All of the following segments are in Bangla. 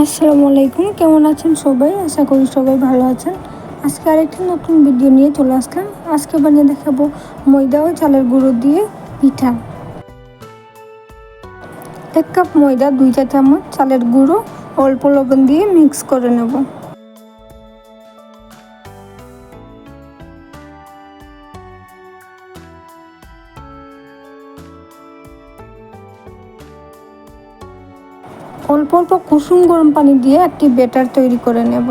আসসালামু আলাইকুম, কেমন আছেন সবাই? আশা করি সবাই ভালো আছেন। আজকে আরেকটি নতুন ভিডিও নিয়ে চলে আসলাম। আজকে বানিয়ে দেখাবো ময়দা ও চালের গুঁড়ো দিয়ে পিঠা। 1 কাপ ময়দা, 2 চা চামচ চালের গুঁড়ো, অল্প লবণ দিয়ে মিক্স করে নেব। অল্প অল্প কুসুম গরম পানি দিয়ে একটি ব্যাটার তৈরি করে নেব।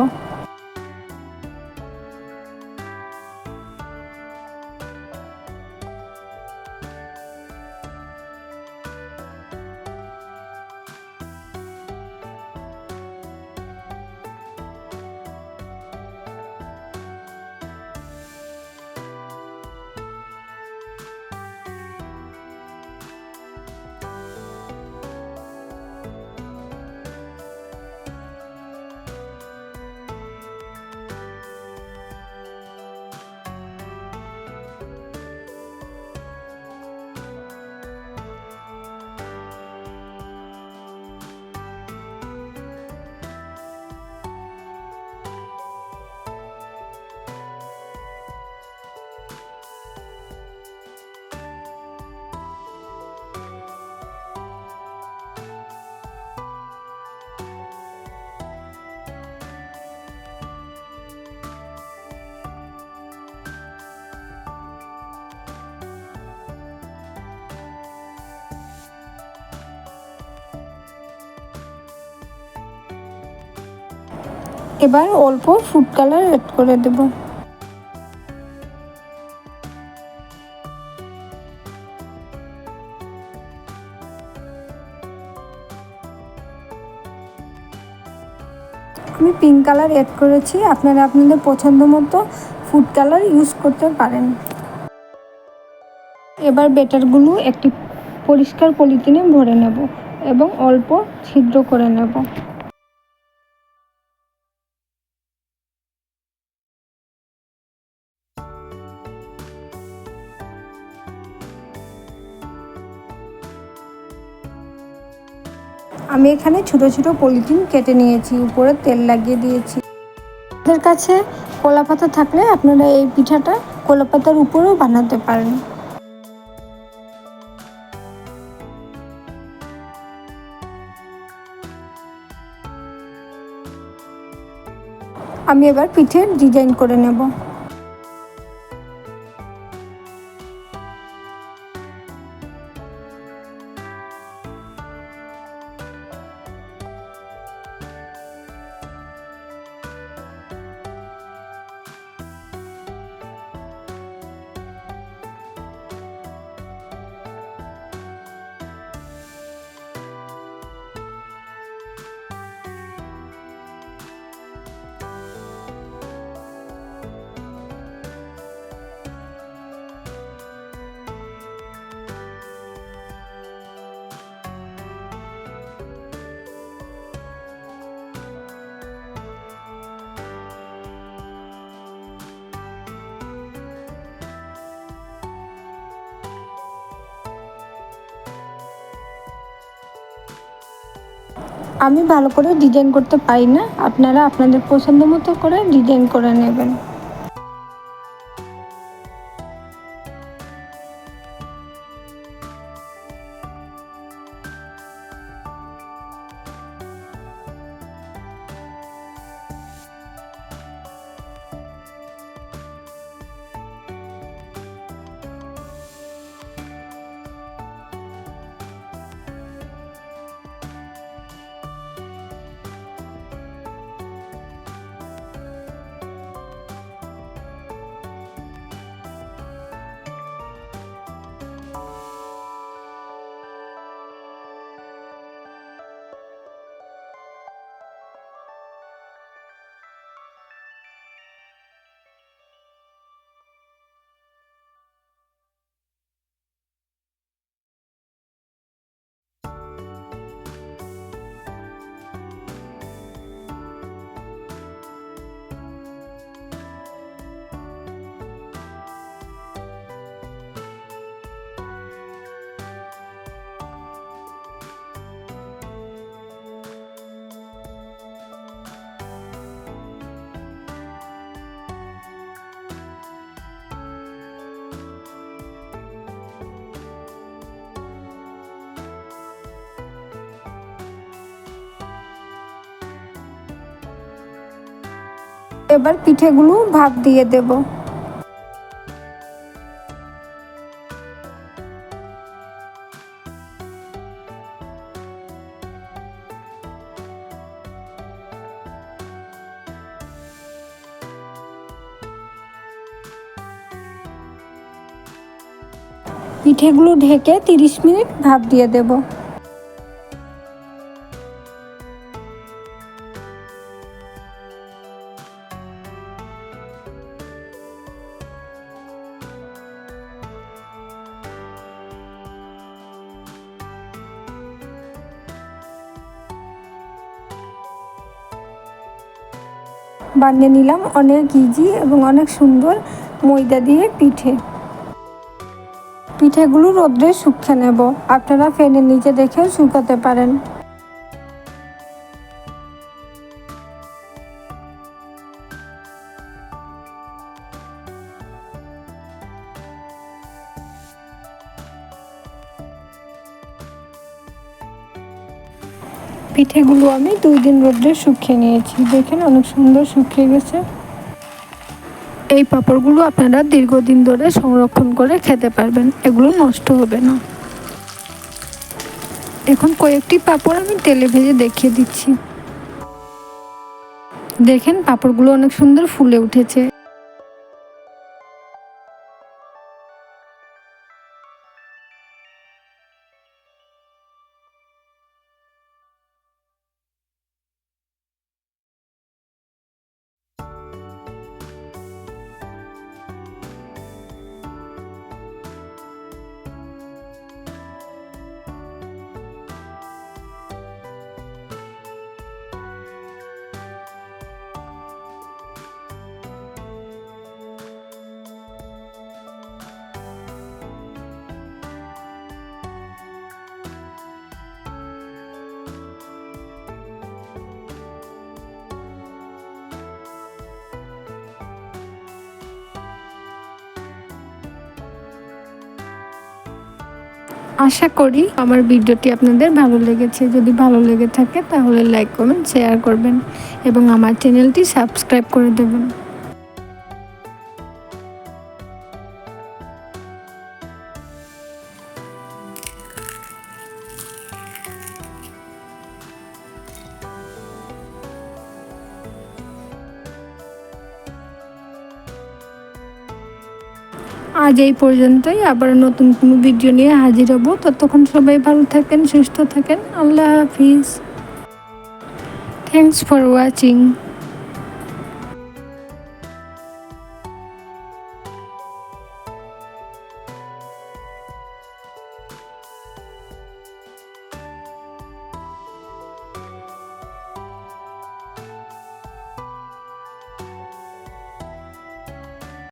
এবার অল্প ফুড কালার অ্যাড করে দেব। আমি পিঙ্ক কালার অ্যাড করেছি, আপনারা আপনাদের পছন্দ মতো ফুড কালার ইউজ করতে পারেন। এবার ব্যাটারগুলো একটি পরিষ্কার পলিথিনে ভরে নেব এবং অল্প ছিদ্র করে নেব। আমি এখানে ছোট ছোট পলিথিন কেটে নিয়েছি, উপরে তেল লাগিয়ে দিয়েছি। আপনাদের কাছে কলা পাতা থাকলে আপনারা এই পিঠাটা কলা পাতার উপরেও বানাতে পারেন। আমি এবার পিঠের ডিজাইন করে নেব। আমি ভালো করে ডিজাইন করতে পারি না, আপনারা আপনাদের পছন্দ মতো করে ডিজাইন করে নেবেন। এবার পিঠেগুলো ভাপ দিয়ে দেব। পিঠেগুলো ঢেকে 30 মিনিট ভাপ দিয়ে দেব। বানিয়ে নিলাম অনেক ইজি এবং অনেক সুন্দর ময়দা দিয়ে পিঠে। পিঠেগুলো রোদ্রে শুকিয়ে নেব। আপনারা ফ্যানের নিচে দেখেও শুকাতে পারেন। পিঠেগুলো আমি 2 দিন রোদ্রে শুকিয়ে নিয়েছি। দেখেন অনেক সুন্দর শুকিয়ে গেছে। এই পাঁপড়গুলো আপনারা দীর্ঘদিন ধরে সংরক্ষণ করে খেতে পারবেন, এগুলো নষ্ট হবে না। এখন কয়েকটি পাঁপড় আমি তেলে ভেজে দেখিয়ে দিচ্ছি। দেখেন পাঁপড়গুলো অনেক সুন্দর ফুলে উঠেছে। আশা করি আমার ভিডিওটি আপনাদের ভালো লেগেছে। যদি ভালো লেগে থাকে তাহলে লাইক, কমেন্ট, শেয়ার করবেন এবং আমার চ্যানেলটি সাবস্ক্রাইব করে দেবেন। আজ এই পর্যন্তই। আবার নতুন কোনো ভিডিও নিয়ে হাজির হব। ততক্ষণ সবাই ভালো থাকেন, সুস্থ থাকেন। আল্লাহ হাফিজ। Thanks for watching.